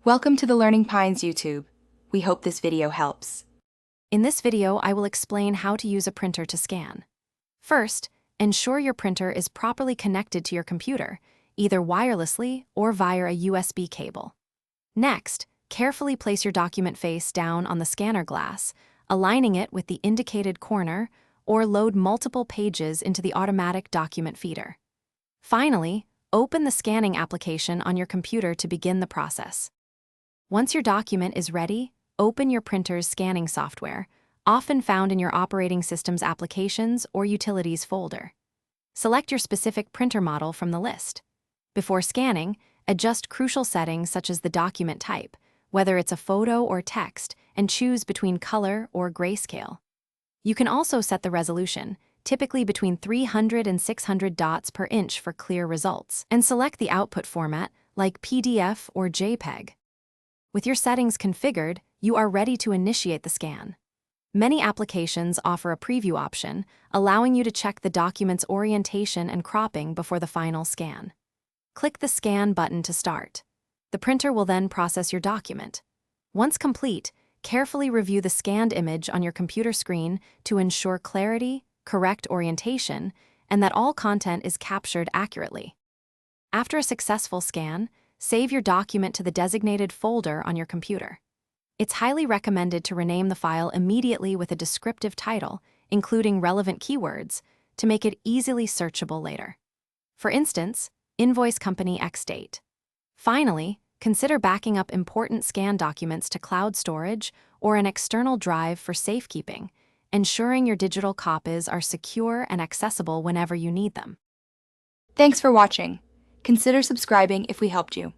Welcome to the Learning Pines YouTube. We hope this video helps. In this video, I will explain how to use a printer to scan. First, ensure your printer is properly connected to your computer, either wirelessly or via a USB cable. Next, carefully place your document face down on the scanner glass, aligning it with the indicated corner, or load multiple pages into the automatic document feeder. Finally, open the scanning application on your computer to begin the process. Once your document is ready, open your printer's scanning software, often found in your operating system's applications or utilities folder. Select your specific printer model from the list. Before scanning, adjust crucial settings such as the document type, whether it's a photo or text, and choose between color or grayscale. You can also set the resolution, typically between 300 and 600 dots per inch for clear results, and select the output format, like PDF or JPEG. With your settings configured, you are ready to initiate the scan. Many applications offer a preview option, allowing you to check the document's orientation and cropping before the final scan. Click the Scan button to start. The printer will then process your document. Once complete, carefully review the scanned image on your computer screen to ensure clarity, correct orientation, and that all content is captured accurately. After a successful scan, save your document to the designated folder on your computer. It's highly recommended to rename the file immediately with a descriptive title, including relevant keywords, to make it easily searchable later. For instance, Invoice Company X date. Finally, consider backing up important scan documents to cloud storage or an external drive for safekeeping, ensuring your digital copies are secure and accessible whenever you need them. Thanks for watching. Consider subscribing if we helped you.